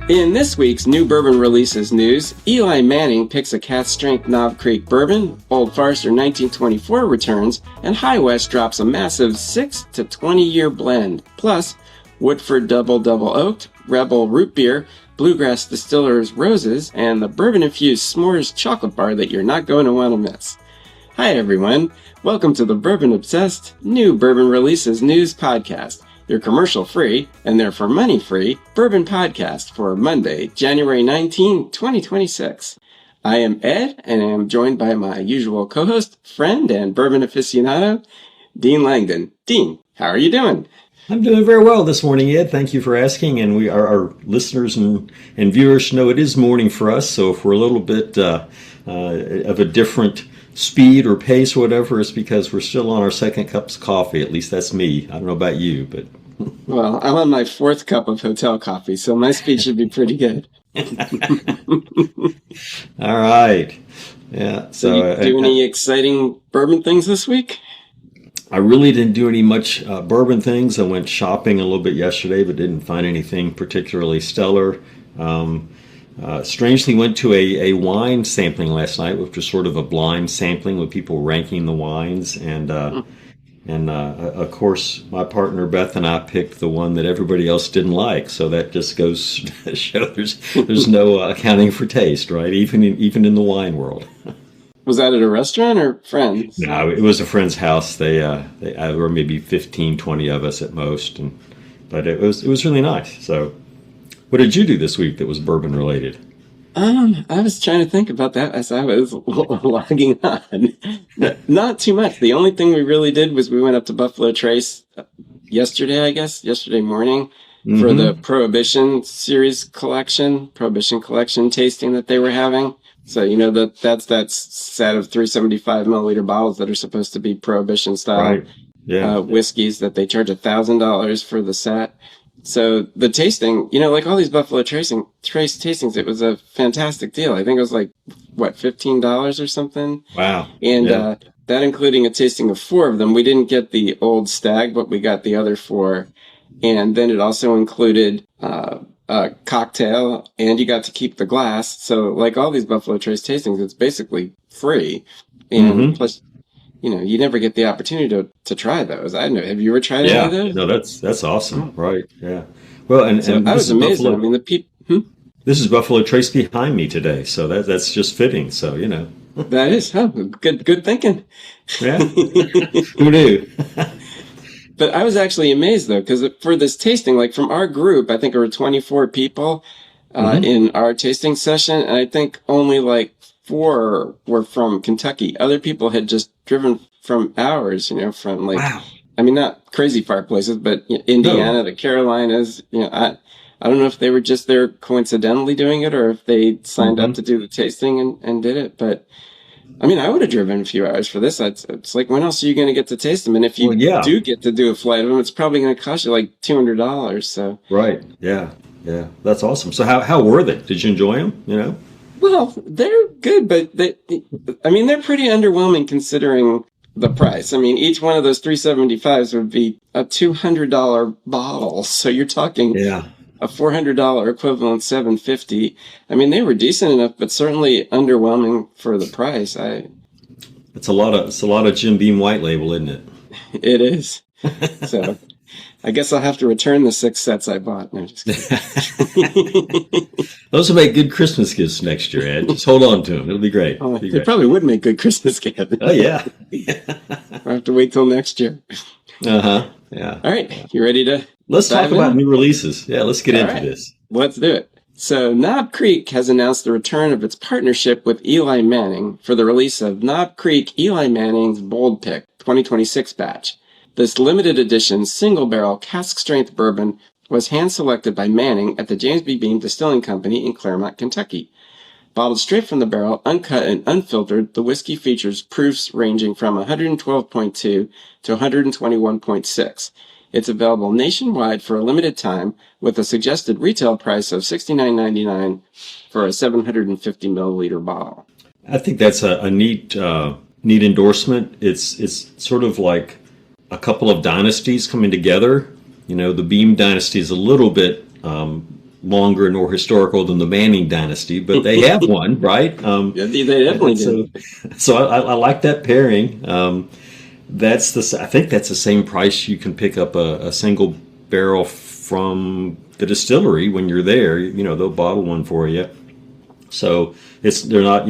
In this week's New Bourbon Releases news, Eli Manning picks a cask strength Knob Creek Bourbon, Old Forester 1924 returns, and High West drops a massive 6 to 20 year blend. Plus, Woodford Double Double Oaked, Rebel Root Beer, Bluegrass Distillers Roses, and the bourbon-infused s'mores chocolate bar that you're not going to want to miss. Hi everyone, welcome to the Bourbon Obsessed New Bourbon Releases news podcast, your commercial-free and therefore money-free bourbon podcast for Monday, January 19, 2026. I am Ed, and I am joined by my usual co-host, friend, and bourbon aficionado, Dean Langdon. Dean, how are you doing? I'm doing very well this morning, Ed. Thank you for asking. And our listeners and viewers know it is morning for us. So if we're a little bit of a different speed or pace or whatever, it's because we're still on our second cups of coffee. At least that's me. I don't know about you, but well, I'm on my fourth cup of hotel coffee, so my speed should be pretty good. All right. Yeah. So you do any exciting bourbon things this week? I really didn't do any much bourbon things. I went shopping a little bit yesterday, but didn't find anything particularly stellar. Strangely went to a wine sampling last night, which was sort of a blind sampling with people ranking the wines. And of course, my partner Beth and I picked the one that everybody else didn't like. So that just goes to show there's no accounting for taste, right? Even in the wine world. Was that at a restaurant or friends? No, it was a friend's house. There were maybe 15, 20 of us at most, but it was really nice. So, what did you do this week that was bourbon related? I was trying to think about that as I was logging on. Not too much. The only thing we really did was we went up to Buffalo Trace yesterday morning, for the Prohibition collection tasting that they were having. So, that's that set of 375 milliliter bottles that are supposed to be Prohibition style whiskeys that they charge $1,000 for the set. So the tasting, like all these Buffalo Trace tastings, it was a fantastic deal. I think it was like, $15 or something? Wow. And that including a tasting of 4 of them. We didn't get the Old Stag, but we got the other 4. And then it also included a cocktail, and you got to keep the glass. So like all these Buffalo Trace tastings, it's basically free. And plus, you never get the opportunity to try those. I don't know. Have you ever tried any of those? No, that's awesome. Right. Yeah. Well, and I was amazed. I mean, the people. This is Buffalo Trace behind me today, so that's just fitting. So that is good thinking. Yeah. Who knew? But I was actually amazed, though, because for this tasting, like from our group, I think there were 24 people in our tasting session, and I think only like 4 were from Kentucky. Other people had just driven from ours, from like, wow. I mean, not crazy far places, but Indiana, the Carolinas. I don't know if they were just there coincidentally doing it or if they signed up to do the tasting and did it, but I mean, I would have driven a few hours for this. It's like, when else are you going to get to taste them? And if you do get to do a flight of them, it's probably going to cost you like $200. So right, yeah, that's awesome. So how were they? Did you enjoy them? Well, they're good, but they're pretty underwhelming considering the price. I mean, each one of those 375s would be a $200 bottle. So you're talking a $400 equivalent, $750. I mean, they were decent enough, but certainly underwhelming for the price. It's a lot of Jim Beam White Label, isn't it? It is. So I guess I'll have to return the 6 sets I bought. No, just kidding. Those will make good Christmas gifts next year, Ed. Just hold on to them. It'll be great. They probably would make good Christmas gifts. Oh, yeah. I'll have to wait till next year. Uh-huh. Yeah. All right. You ready to Let's talk about new releases. Yeah, let's get into this. Let's do it. So Knob Creek has announced the return of its partnership with Eli Manning for the release of Knob Creek Eli Manning's Bold Pick 2026 batch. This limited edition single-barrel cask-strength bourbon was hand-selected by Manning at the James B. Beam Distilling Company in Claremont, Kentucky. Bottled straight from the barrel, uncut and unfiltered, the whiskey features proofs ranging from 112.2 to 121.6. It's available nationwide for a limited time with a suggested retail price of $69.99 for a 750 milliliter bottle. I think that's a neat endorsement. It's sort of like a couple of dynasties coming together. The Beam dynasty is a little bit longer nor historical than the Manning dynasty, but they have one, right? Yeah, they definitely do. So I like that pairing. I think that's the same price you can pick up a single barrel from the distillery when you're there. They'll bottle one for you. So they're not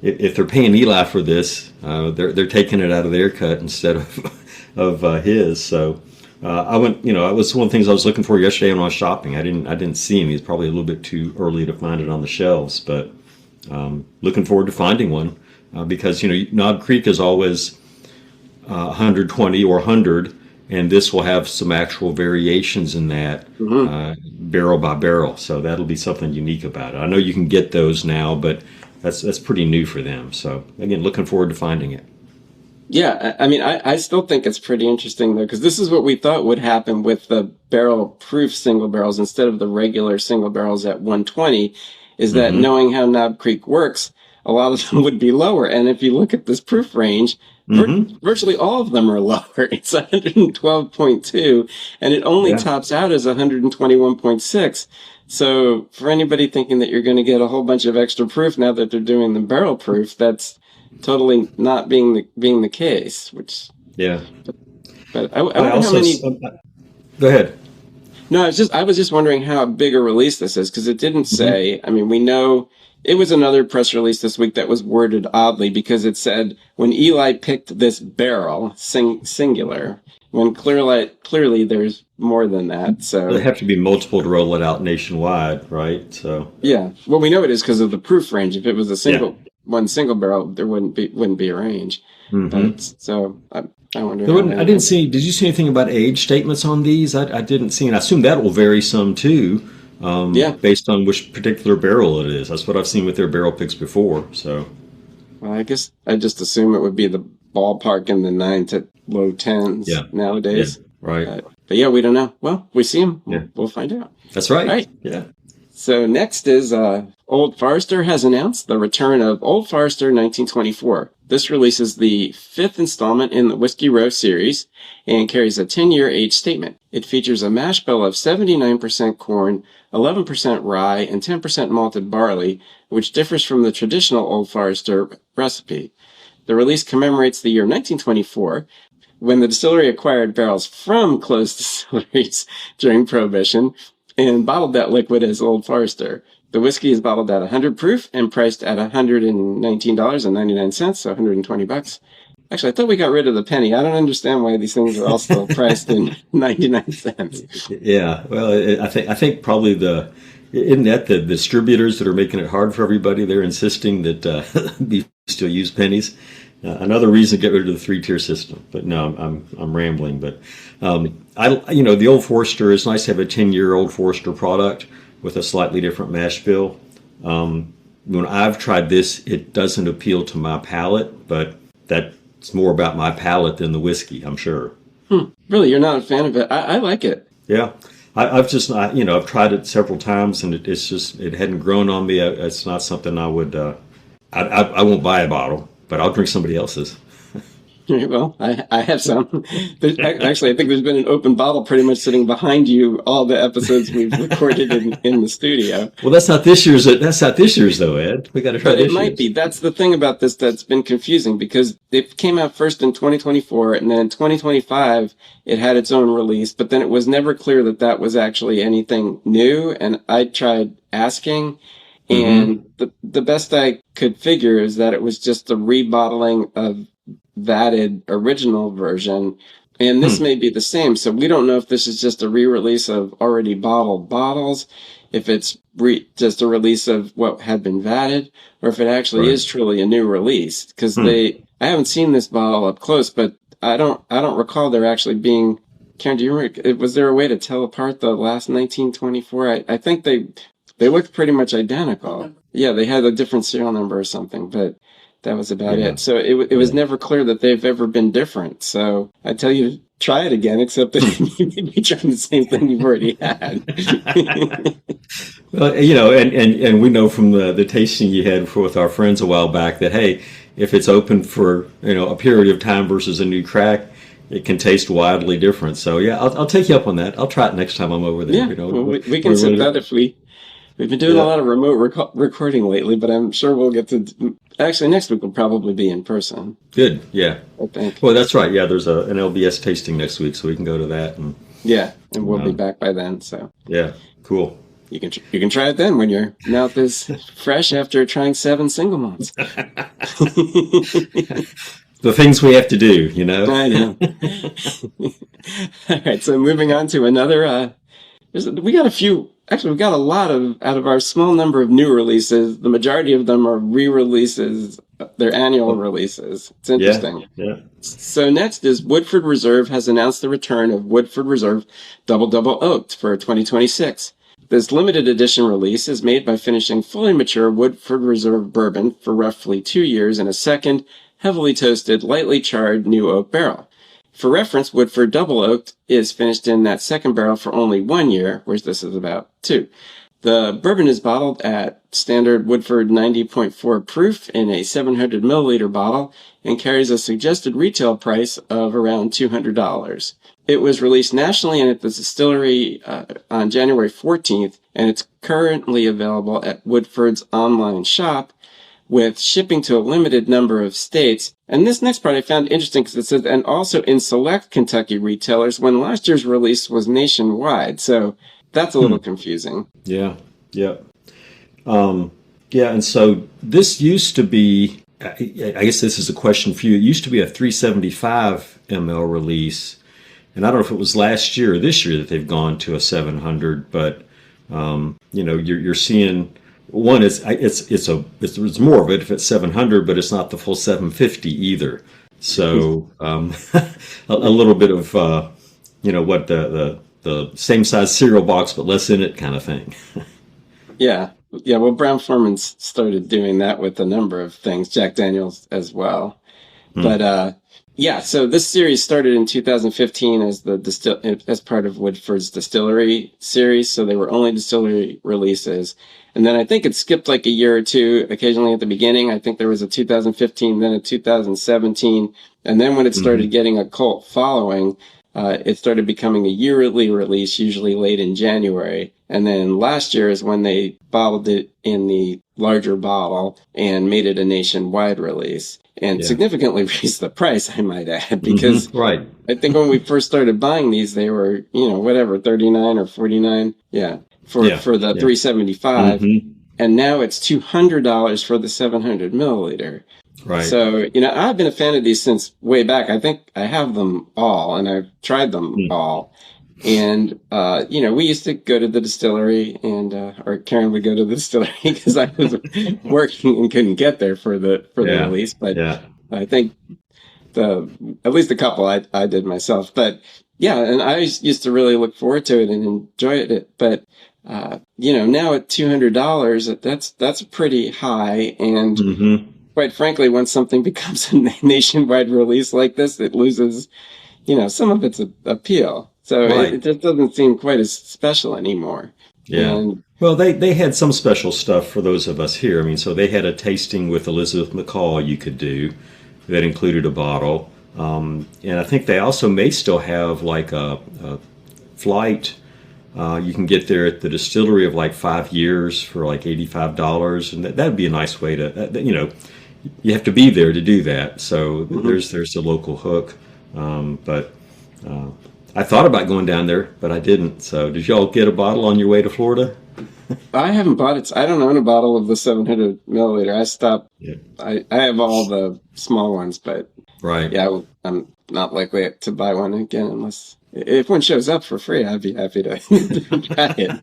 if they're paying Eli for this, they're taking it out of their cut instead of his. So I went. It was one of the things I was looking for yesterday when I was shopping. I didn't see him. He's probably a little bit too early to find it on the shelves, but looking forward to finding one because Knob Creek is always 120 or 100. And this will have some actual variations in that barrel by barrel. So that'll be something unique about it. I know you can get those now, but that's pretty new for them. So again, looking forward to finding it. Yeah, I mean, I still think it's pretty interesting, though, because this is what we thought would happen with the barrel-proof single barrels instead of the regular single barrels at 120, is that knowing how Knob Creek works, a lot of them would be lower. And if you look at this proof range, virtually all of them are lower. It's 112.2, and it only tops out as 121.6. So for anybody thinking that you're going to get a whole bunch of extra proof now that they're doing the barrel proof, that's totally not being the case. Which but I wonder how many. Go ahead. No, I was just wondering how big a release this is, because it didn't say. I mean, we know. It was another press release this week that was worded oddly, because it said, when Eli picked this barrel, singular, when clearly there's more than that. So there have to be multiple to roll it out nationwide, right? So yeah, well, we know it is because of the proof range. If it was a single barrel, there wouldn't be a range. But, so I wonder. I didn't see. Did you see anything about age statements on these? I didn't see, and I assume that will vary some too. Based on which particular barrel it is. That's what I've seen with their barrel picks before. So, well, I guess I just assume it would be the ballpark in the 9 to low 10s nowadays. Yeah, right. But yeah, we don't know. Well, we see them. We'll find out. That's right. Right. Yeah. So next is Old Forester has announced the return of Old Forester 1924. This releases the 5th installment in the Whiskey Row series and carries a 10-year age statement. It features a mash bill of 79% corn, 11% rye, and 10% malted barley, which differs from the traditional Old Forester recipe. The release commemorates the year 1924, when the distillery acquired barrels from closed distilleries during Prohibition and bottled that liquid as Old Forester. The whiskey is bottled at 100 proof and priced at $119.99, so $120. Actually, I thought we got rid of the penny. I don't understand why these things are all still priced in 99 cents. Yeah, well, I think probably isn't that the distributors that are making it hard for everybody? They're insisting that we still use pennies. Another reason to get rid of the 3-tier system. But no, I'm rambling. But the Old Forester, it's nice to have a 10-year Old Forester product with a slightly different mash bill. When I've tried this, it doesn't appeal to my palate, but that's more about my palate than the whiskey, I'm sure. Really, you're not a fan of it? I like it. Yeah, I've tried it several times, and it hadn't grown on me. It's not something I would. I won't buy a bottle, but I'll drink somebody else's. Well, I have some. Actually, I think there's been an open bottle pretty much sitting behind you all the episodes we've recorded in the studio. Well, that's not this year's though, Ed. We got to try but this. It might be. That's the thing about this that's been confusing, because it came out first in 2024, and then in 2025 it had its own release, but then it was never clear that was actually anything new. And I tried asking, and the best I could figure is that it was just a rebottling of vatted original version, and this may be the same. So we don't know if this is just a re-release of already bottled bottles, if it's just a release of what had been vatted, or if it actually is truly a new release. Because I haven't seen this bottle up close, but I don't recall there actually being. Karen, do you remember? Was there a way to tell apart the last 1924? I think they looked pretty much identical. Yeah, they had a different serial number or something, but that was about it. So it was never clear that they've ever been different. So I tell you to try it again, except that you may be trying the same thing you've already had. Well, and we know from the tasting you had with our friends a while back that, hey, if it's open for a period of time versus a new crack, it can taste wildly different. So yeah, I'll take you up on that. I'll try it next time I'm over there. Yeah, well, we can sit that if we've been doing a lot of remote recording lately, but I'm sure we'll get to. Actually, next week will probably be in person. Good, yeah. I think. Well, that's right. Yeah, there's an LBS tasting next week, so we can go to that. And we'll be back by then. So yeah, cool. You can try it then when your mouth is fresh after trying 7 single malts. The things we have to do, you know. I know. All right, so moving on to another. We got a few. Actually, we got a lot out of our small number of new releases. The majority of them are re-releases. They're annual releases. It's interesting. Yeah. So next is Woodford Reserve has announced the return of Woodford Reserve Double Double Oaked for 2026. This limited edition release is made by finishing fully mature Woodford Reserve bourbon for roughly 2 years in a second, heavily toasted, lightly charred new oak barrel. For reference, Woodford Double Oaked is finished in that second barrel for only 1 year, whereas this is about 2. The bourbon is bottled at standard Woodford 90.4 proof in a 700 milliliter bottle and carries a suggested retail price of around $200. It was released nationally and at the distillery on January 14th, and it's currently available at Woodford's online shop, with shipping to a limited number of states. And this next part I found interesting because it says, and also in select Kentucky retailers when last year's release was nationwide. So that's a little confusing. Yeah. And so this used to be, I guess this is a question for you. It used to be a 375 ml release. And I don't know if it was last year or this year that they've gone to a 700, but, you're seeing, one is it's more of it if it's 700, but it's not the full 750 either. So a little bit of what the same size cereal box but less in it kind of thing. Yeah. Well, Brown-Forman's started doing that with a number of things. Jack Daniel's as well. But so this series started in 2015 as part of Woodford's distillery series. So they were only distillery releases. And then I think it skipped like a year or two occasionally at the beginning. I think there was a 2015, then a 2017. And then when it started getting a cult following, it started becoming a yearly release, usually late in January. And then last year is when they bottled it in the larger bottle and made it a nationwide release. And significantly raised the price, I might add, because right. I think when we first started buying these, they were, $39 or $49. For the 375, and now it's $200 for the 700 milliliter. Right. So, I've been a fan of these since way back. I think I have them all, and I've tried them all. And, we used to go to the distillery or Karen would go to the distillery because I was working and couldn't get there for the release. But I think at least a couple I did myself. But and I used to really look forward to it and enjoy it. But, now at $200, that's pretty high. And quite frankly, when something becomes a nationwide release like this, it loses, some of its appeal. So it just doesn't seem quite as special anymore. Yeah. And, well, they had some special stuff for those of us here. I mean, so they had a tasting with Elizabeth McCall you could do that included a bottle. And I think they also may still have like a flight you can get there at the distillery of like 5 years for like $85. And that'd be a nice way to, you have to be there to do that. So there's the local hook. But I thought about going down there, but I didn't. So did y'all get a bottle on your way to Florida? I haven't bought it. I don't own a bottle of the 700 milliliter. I stopped. Yeah. I have all the small ones, but I'm not likely to buy one again unless if one shows up for free. I'd be happy to try it.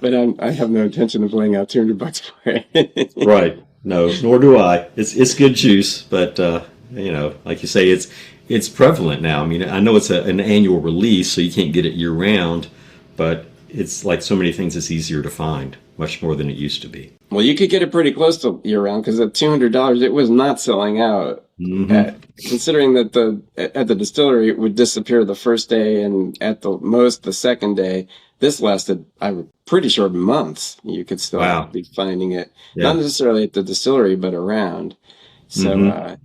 But I have no intention of laying out $200 for it. Right. No, nor do I. It's good juice, but like you say, it's prevalent now. I mean, I know it's an annual release, so you can't get it year round, but it's like so many things, it's easier to find, much more than it used to be. Well, you could get it pretty close to year round because at $200, it was not selling out. Considering that at the distillery it would disappear the first day and at the most the second day, this lasted, I'm pretty sure, months. You could still be finding it, not necessarily at the distillery, but around. So,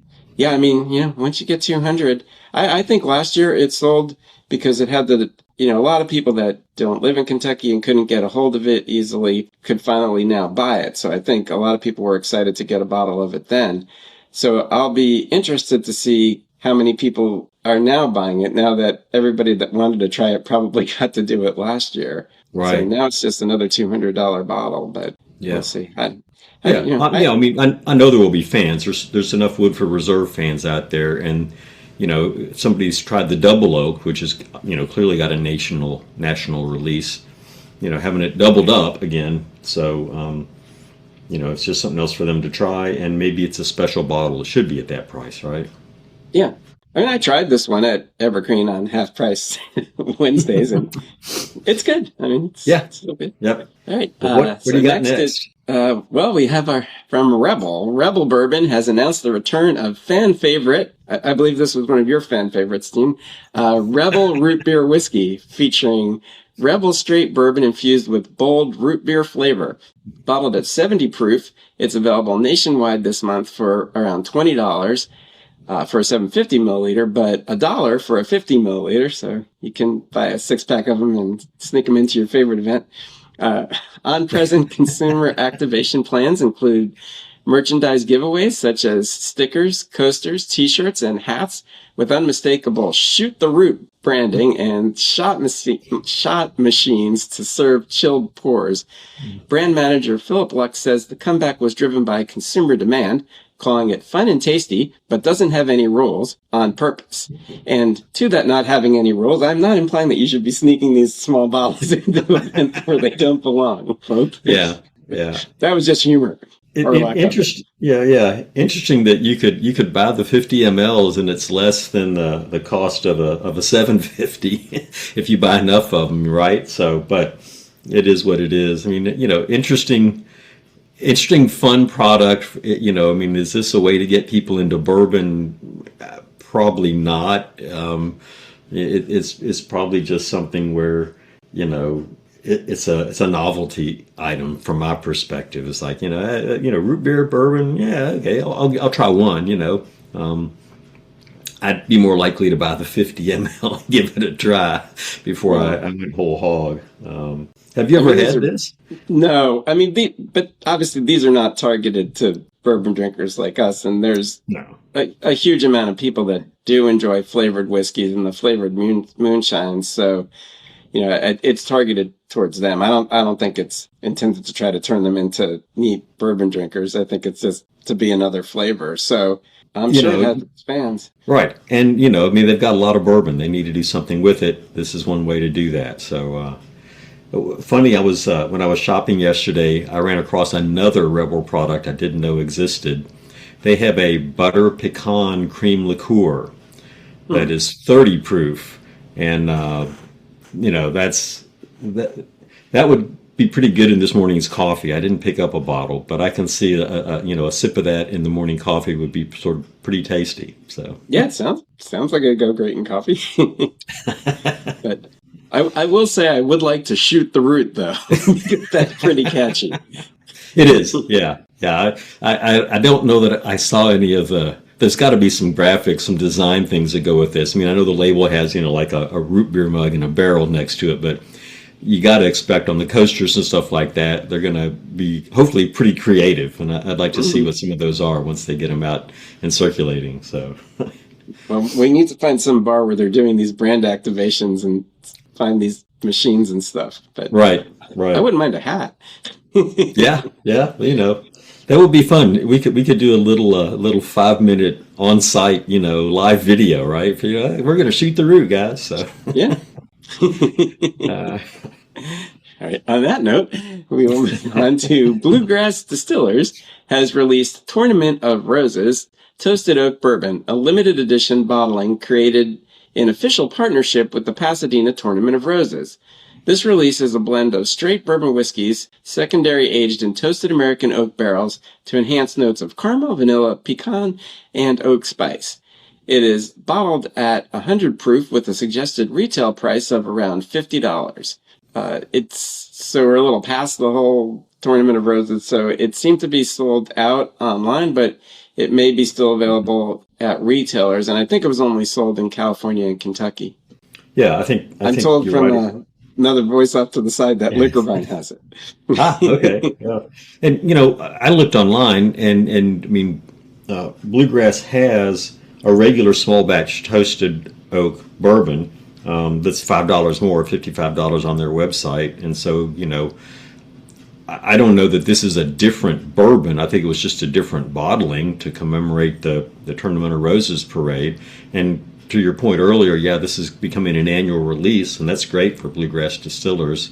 Yeah, I mean, once you get 200, I think last year it sold because it had a lot of people that don't live in Kentucky and couldn't get a hold of it easily could finally now buy it. So I think a lot of people were excited to get a bottle of it then. So I'll be interested to see how many people are now buying it now that everybody that wanted to try it probably got to do it last year. Right. So now it's just another $200 bottle, but Yeah. we'll see. I mean, I know there will be fans. There's enough Woodford Reserve fans out there, and if somebody's tried the Double Oak, which is clearly got a national release, having it doubled up again. So it's just something else for them to try, and maybe it's a special bottle. It should be at that price, right? Yeah. I mean, I tried this one at Evergreen on half price Wednesdays, and it's good. I mean, it's still good. Yep. All right. What do you got next? Well, we have from Rebel. Rebel Bourbon has announced the return of fan favorite. I believe this was one of your fan favorites, Dean. Rebel Root Beer Whiskey, featuring Rebel straight bourbon infused with bold root beer flavor. Bottled at 70 proof, it's available nationwide this month for around $20 for a 750 milliliter, but $1 for a 50 milliliter. So you can buy a 6-pack of them and sneak them into your favorite event. On-present consumer activation plans include merchandise giveaways such as stickers, coasters, t-shirts, and hats with unmistakable Shoot the Root branding and shot machines to serve chilled pours. Brand manager Philip Luck says the comeback was driven by consumer demand, calling it fun and tasty, but doesn't have any rules on purpose. And to that not having any rules, I'm not implying that you should be sneaking these small bottles into events where they don't belong, folks. Yeah. That was just humor. Interesting. Yeah. Interesting that you could buy the 50 mLs and it's less than the cost of a 750 if you buy enough of them, right? So, but it is what it is. I mean, interesting, fun product. I mean, is this a way to get people into bourbon? Probably not. It's probably just something where, it's a novelty item from my perspective. It's like, root beer, bourbon. Yeah. Okay. I'll try one, I'd be more likely to buy the 50 ml and give it a try before I went whole hog. Have you ever had this? No. I mean, but obviously these are not targeted to bourbon drinkers like us. And there's a huge amount of people that do enjoy flavored whiskeys and the flavored moonshines. So, it's targeted towards them. I don't think it's intended to try to turn them into neat bourbon drinkers. I think it's just to be another flavor. So I'm sure it has its fans. Right. And, they've got a lot of bourbon. They need to do something with it. This is one way to do that. So, funny, I was when I was shopping yesterday, I ran across another Rebel product I didn't know existed. They have a butter pecan cream liqueur that is 30 proof. And, that would be pretty good in this morning's coffee. I didn't pick up a bottle, but I can see a sip of that in the morning coffee would be sort of pretty tasty. So yeah, it sounds like it'd go great in coffee. But I will say I would like to shoot the root though. That's pretty catchy. It is, yeah. I don't know that I saw any of the. There's got to be some graphics, some design things that go with this. I mean, I know the label has, like a root beer mug and a barrel next to it, but you got to expect on the coasters and stuff like that, they're going to be hopefully pretty creative. And I'd like to see what some of those are once they get them out and circulating. So, well, we need to find some bar where they're doing these brand activations and find these machines and stuff. But right. I wouldn't mind a hat. Yeah. That would be fun. We could do a little 5-minute on-site, live video, right? We're going to shoot the root, guys. So yeah. All right. On that note, we will move on to Bluegrass Distillers has released Tournament of Roses Toasted Oak Bourbon, a limited edition bottling created in official partnership with the Pasadena Tournament of Roses. This release is a blend of straight bourbon whiskeys, secondary aged in toasted American oak barrels to enhance notes of caramel, vanilla, pecan, and oak spice. It is bottled at 100 proof with a suggested retail price of around $50. So we're a little past the whole Tournament of Roses, so it seemed to be sold out online, but it may be still available at retailers, and I think it was only sold in California and Kentucky. Yeah, I'm told you're from right. another voice off to the side that Liquor Vine has it. Okay. Yeah. And I looked online, and I mean, Bluegrass has a regular small batch toasted oak bourbon that's $5 more, $55 on their website, and so I don't know that this is a different bourbon. I think it was just a different bottling to commemorate the Tournament of Roses parade. And to your point earlier, yeah, this is becoming an annual release, and that's great for Bluegrass Distillers.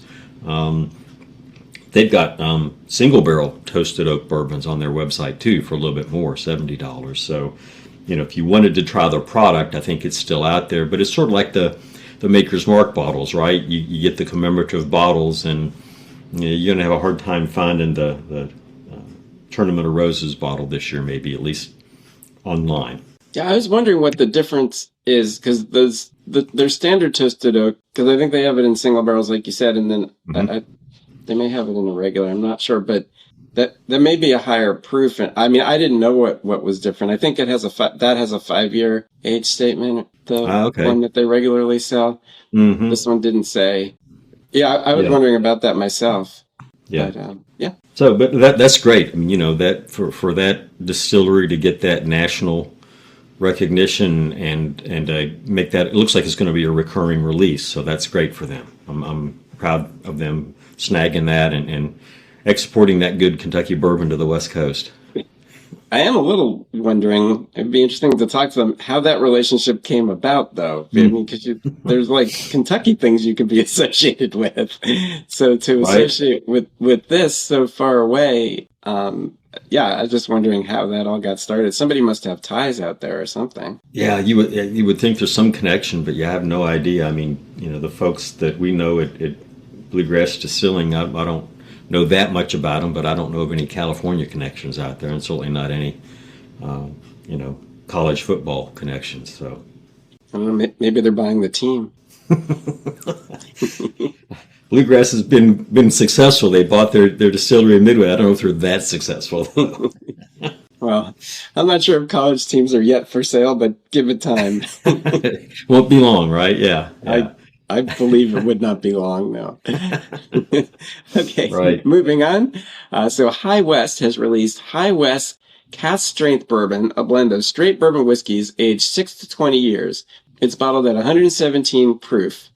They've got single barrel toasted oak bourbons on their website too for a little bit more, $70. So, if you wanted to try the product, I think it's still out there. But it's sort of like the Maker's Mark bottles, right? You get the commemorative bottles, and you're going to have a hard time finding the Tournament of Roses bottle this year, maybe, at least online. Yeah, I was wondering what the difference is, because their standard toasted oak, because I think they have it in single barrels, like you said, and then they may have it in a regular. I'm not sure, but that may be a higher proof. I mean, I didn't know what was different. I think it has that has a 5-year age statement, the one that they regularly sell. Mm-hmm. This one didn't say. Yeah, I was wondering about that myself. Yeah, but, yeah. So, but that's great. I mean, that for that distillery to get that national recognition and make that, it looks like it's going to be a recurring release. So that's great for them. I'm proud of them snagging that and exporting that good Kentucky bourbon to the West Coast. I am a little wondering, it'd be interesting to talk to them, how that relationship came about, though. I mean, because there's like Kentucky things you could be associated with. So to associate with this so far away, yeah, I was just wondering how that all got started. Somebody must have ties out there or something. Yeah, you would think there's some connection, but you have no idea. I mean, the folks that we know at Bluegrass Distilling, I don't know that much about them, but I don't know of any California connections out there, and certainly not any, college football connections. So, I don't know, maybe they're buying the team. Bluegrass has been successful. They bought their distillery in Midway. I don't know if they're that successful. Well, I'm not sure if college teams are yet for sale, but give it time. Won't be long, right? Yeah. I believe it would not be long, no. Okay, right. Moving on. So High West has released High West Cask Strength Bourbon, a blend of straight bourbon whiskeys aged 6 to 20 years. It's bottled at 117 proof.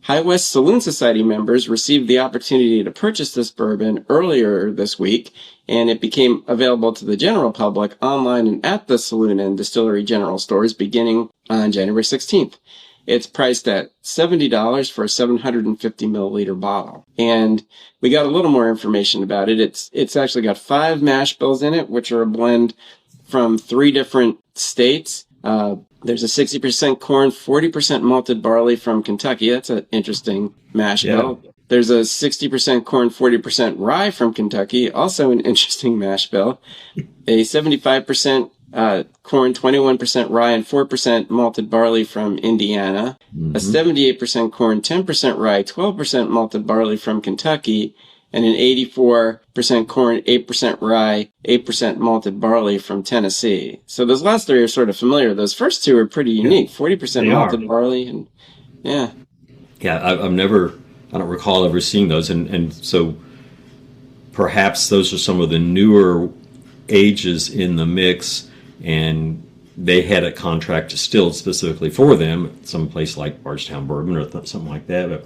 High West Saloon Society members received the opportunity to purchase this bourbon earlier this week, and it became available to the general public online and at the saloon and distillery general stores beginning on January 16th. It's priced at $70 for a 750 milliliter bottle. And we got a little more information about it. It's actually got 5 mash bills in it, which are a blend from 3 different states. There's a 60% corn, 40% malted barley from Kentucky. That's an interesting mash bill. There's a 60% corn, 40% rye from Kentucky. Also an interesting mash bill. A 75% corn, 21% rye, and 4% malted barley from Indiana. Mm-hmm. A 78% corn, 10% rye, 12% malted barley from Kentucky. And an 84% corn, 8% rye, 8% malted barley from Tennessee. So those last 3 are sort of familiar. Those first 2 are pretty unique. 40% malted barley, and yeah. Yeah, I don't recall ever seeing those, and so perhaps those are some of the newer ages in the mix, and they had a contract distilled specifically for them, someplace like Bardstown Bourbon or something like that. But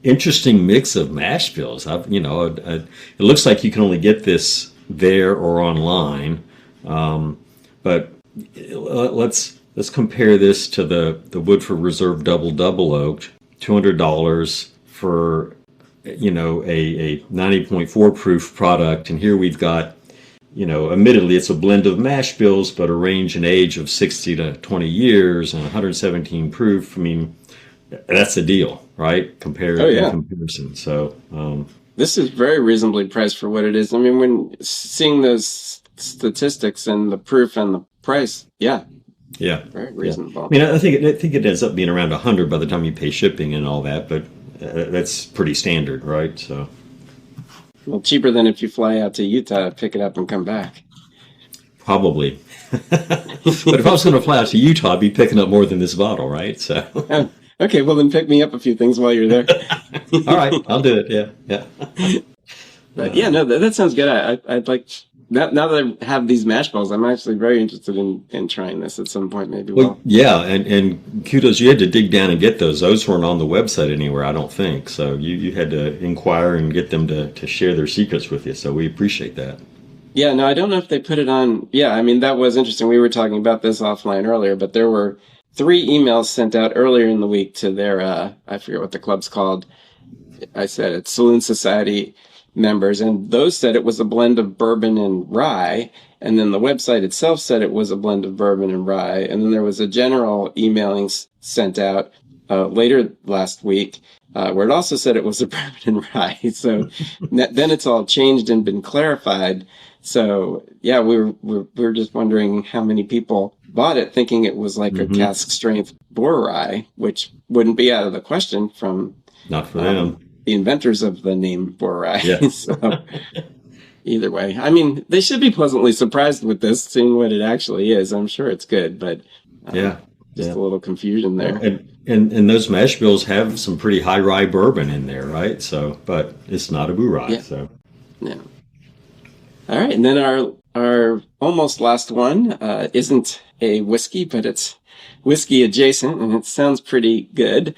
interesting mix of mash bills. It looks like you can only get this there or online, but let's compare this to the Woodford Reserve Double Double Oaked, $200 for a 90.4 proof product, and here we've got, admittedly it's a blend of mash bills, but a range and age of 60 to 20 years and 117 proof. I mean, that's a deal, right? In comparison. So this is very reasonably priced for what it is. I mean, when seeing those statistics and the proof and the price, very reasonable. Yeah. I mean, I think it ends up being around 100 by the time you pay shipping and all that, but that's pretty standard, right? So, well, cheaper than if you fly out to Utah to pick it up and come back. Probably. But if I was going to fly out to Utah, I'd be picking up more than this bottle, right? So. Oh, okay, well then pick me up a few things while you're there. All right, I'll do it. Yeah. But yeah, no, that sounds good. I'd like now that I have these mash balls, I'm actually very interested in trying this at some point. Maybe. Well, yeah, and kudos, you had to dig down and get those. Those weren't on the website anywhere, I don't think. So you had to inquire and get them to share their secrets with you. So we appreciate that. Yeah, no, I don't know if they put it on. Yeah, I mean, that was interesting. We were talking about this offline earlier, but there were 3 emails sent out earlier in the week to their, I forget what the club's called. I said it's Saloon Society members, and those said it was a blend of bourbon and rye, and then the website itself said it was a blend of bourbon and rye, and then there was a general emailing sent out later last week where it also said it was a bourbon and rye. So then it's all changed and been clarified. So yeah, we were just wondering how many people bought it thinking it was like a cask strength Balboa Rye, which wouldn't be out of the question from not for them. The inventors of the name Balboa Rye. Yeah. So either way, I mean, they should be pleasantly surprised with this, seeing what it actually is. I'm sure it's good, but just a little confusion there. And those mash bills have some pretty high rye bourbon in there, right? So, but it's not a Balboa Rye. Yeah. So, yeah. All right, and then our almost last one isn't a whiskey, but it's whiskey adjacent, and it sounds pretty good.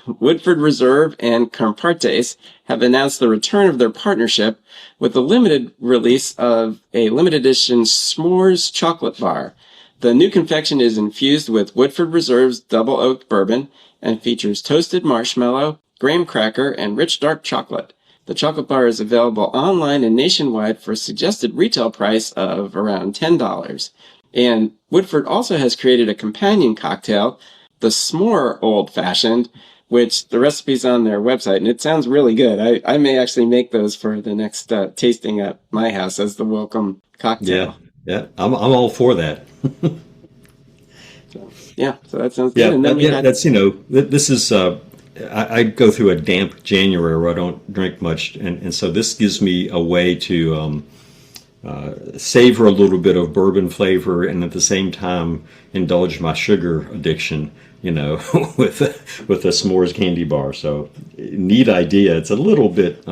Woodford Reserve and Compartes have announced the return of their partnership with the limited release of a limited edition S'mores chocolate bar. The new confection is infused with Woodford Reserve's Double Oaked bourbon and features toasted marshmallow, graham cracker, and rich dark chocolate. The chocolate bar is available online and nationwide for a suggested retail price of around $10. And Woodford also has created a companion cocktail, the S'more Old Fashioned, which the recipe's on their website, and it sounds really good. I may actually make those for the next tasting at my house as the welcome cocktail. Yeah, I'm all for that. So that sounds good. And then that's this is. I go through a damp January where I don't drink much, and so this gives me a way to savor a little bit of bourbon flavor and at the same time indulge my sugar addiction, with a s'mores candy bar. So neat idea. It's a little bit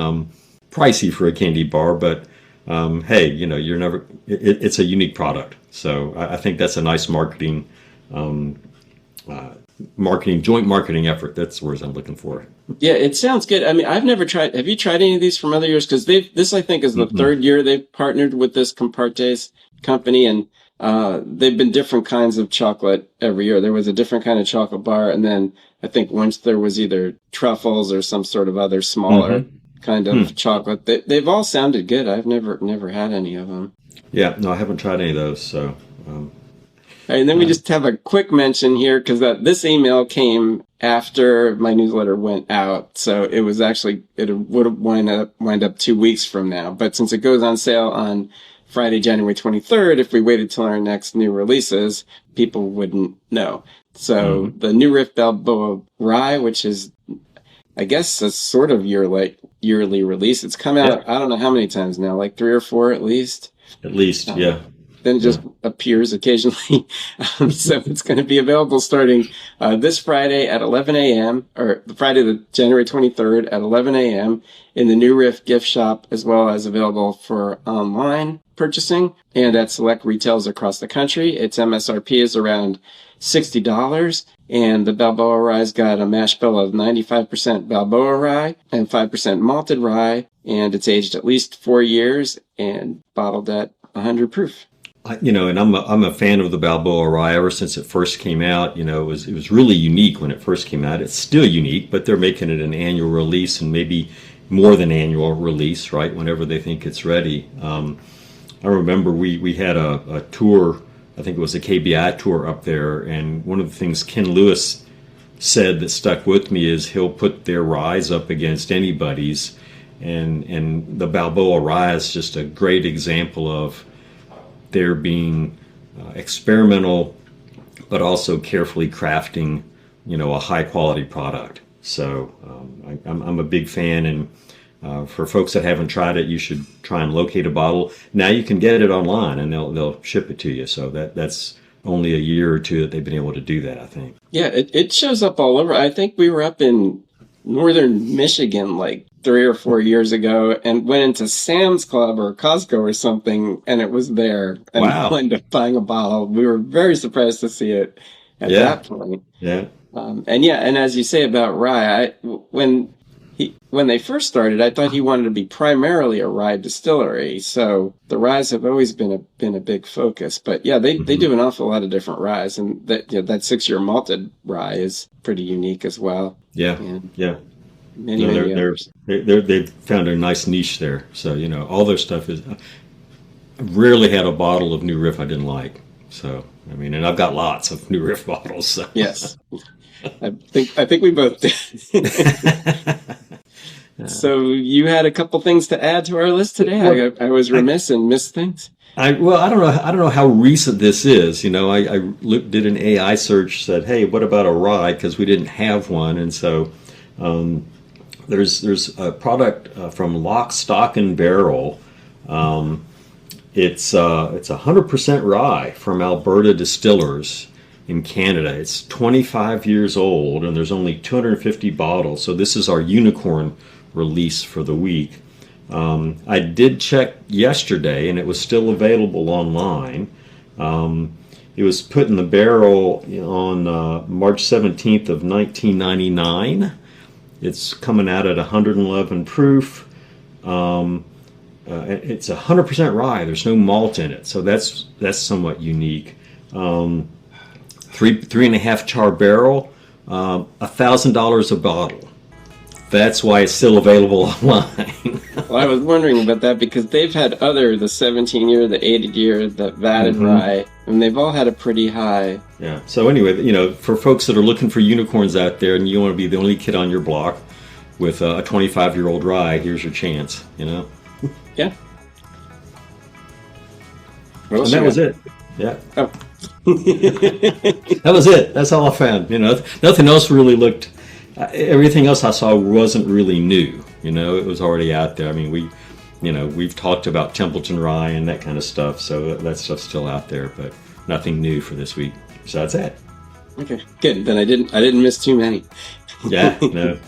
pricey for a candy bar, but hey, you're never. It's a unique product. So I think that's a nice marketing. Joint marketing effort. That's the words I'm looking for. Yeah, it sounds good. I mean, I've never tried. Have you tried any of these from other years? Because this I think is the third year they've partnered with this Compartes company, and they've been different kinds of chocolate every year. There was a different kind of chocolate bar, and then I think once there was either truffles or some sort of other smaller kind of chocolate. They've all sounded good. I've never had any of them. Yeah, no, I haven't tried any of those. So. And then we just have a quick mention here because this email came after my newsletter went out. So it was actually, it would wind up 2 weeks from now. But since it goes on sale on Friday, January 23rd, if we waited till our next new releases, people wouldn't know. So the new Riff Balboa Rye, which is, I guess, a sort of yearly release. It's come out, I don't know how many times now, like 3 or 4 at least. At least, yeah. Then it just appears occasionally. So it's going to be available starting this Friday at 11 a.m. or Friday, the January 23rd at 11 a.m. in the New Riff gift shop, as well as available for online purchasing and at select retailers across the country. Its MSRP is around $60, and the Balboa Rye's got a mash bill of 95% Balboa Rye and 5% malted rye, and it's aged at least 4 years and bottled at 100 proof. And I'm a fan of the Balboa Rye ever since it first came out. It was really unique when it first came out. It's still unique, but they're making it an annual release and maybe more than annual release, right? Whenever they think it's ready. I remember we had a tour. I think it was a KBI tour up there, and one of the things Ken Lewis said that stuck with me is he'll put their ryes up against anybody's, and the Balboa Rye is just a great example of there being experimental, but also carefully crafting, a high quality product. So I'm a big fan, and For folks that haven't tried it, you should try and locate a bottle. Now you can get it online, and they'll ship it to you. So that's only a year or two that they've been able to do that, I think. Yeah, it shows up all over. I think we were up in northern Michigan like 3 or 4 years ago and went into Sam's Club or Costco or something, and it was there. And Wow. we ended up buying a bottle. We were very surprised to see it at that point. Yeah. And as you say about rye, when they first started, I thought he wanted to be primarily a rye distillery. So the ryes have always been a big focus. But yeah, they do an awful lot of different ryes, and that 6-year malted rye is pretty unique as well. Yeah, And yeah. many others. They've found a nice niche there. So, all their stuff is. I rarely had a bottle of New Riff I didn't like. So, and I've got lots of New Riff bottles. So. Yes. I think we both did. So you had a couple things to add to our list today. I was remiss and missed things. I don't know how recent this is. I did an AI search, said, hey, what about a rye? Because we didn't have one, and so there's a product from Lock, Stock and Barrel. It's 100% rye from Alberta Distillers in Canada. It's 25 years old, and there's only 250 bottles. So this is our unicorn release for the week. I did check yesterday, and it was still available online. It was put in the barrel on March 17th of 1999. It's coming out at 111 proof. It's 100% rye. There's no malt in it, so that's somewhat unique. 3.5 char barrel, $1,000 a bottle. That's why it's still available online. Well, I was wondering about that because they've had the 17-year, the 80-year, the vatted rye, and they've all had a pretty high. Yeah. So anyway, for folks that are looking for unicorns out there, and you want to be the only kid on your block with a 25-year-old rye, here's your chance. Yeah. And that was it. Yeah. Oh. That was it. That's all I found. Nothing else really looked. Everything else I saw wasn't really new. It was already out there. We've talked about Templeton rye and that kind of stuff, so that stuff's still out there, but nothing new for this week. So that's it. Okay, good. Then I didn't miss too many. Yeah. No.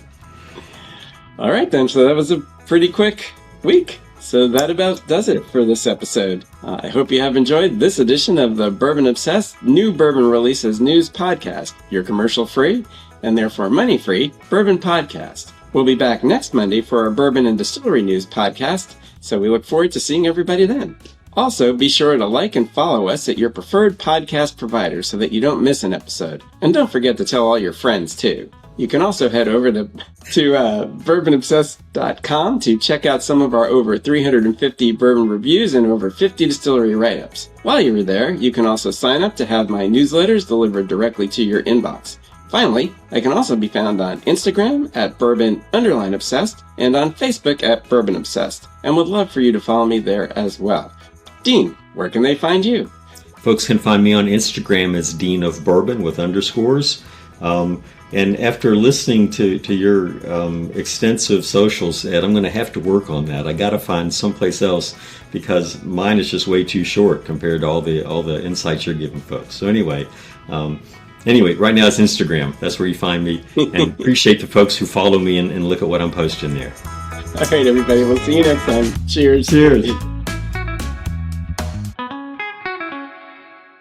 All right then. So that was a pretty quick week. So that about does it for this episode. I hope you have enjoyed this edition of the Bourbon Obsessed New Bourbon Releases News Podcast, your commercial-free and therefore money-free bourbon podcast. We'll be back next Monday for our Bourbon and Distillery News podcast, so we look forward to seeing everybody then. Also, be sure to like and follow us at your preferred podcast provider so that you don't miss an episode. And don't forget to tell all your friends, too. You can also head over to bourbonobsessed.com to check out some of our over 350 bourbon reviews and over 50 distillery write-ups. While you're there, you can also sign up to have my newsletters delivered directly to your inbox. Finally, I can also be found on Instagram at bourbon_obsessed and on Facebook at Bourbon Obsessed, and would love for you to follow me there as well. Dean, where can they find you? Folks can find me on Instagram as Dean of Bourbon with underscores. And after listening to your extensive socials, Ed, I'm going to have to work on that. I got to find someplace else because mine is just way too short compared to all the insights you're giving folks. So anyway, right now it's Instagram. That's where you find me. And appreciate the folks who follow me and look at what I'm posting there. All right, everybody. We'll see you next time. Cheers. Cheers.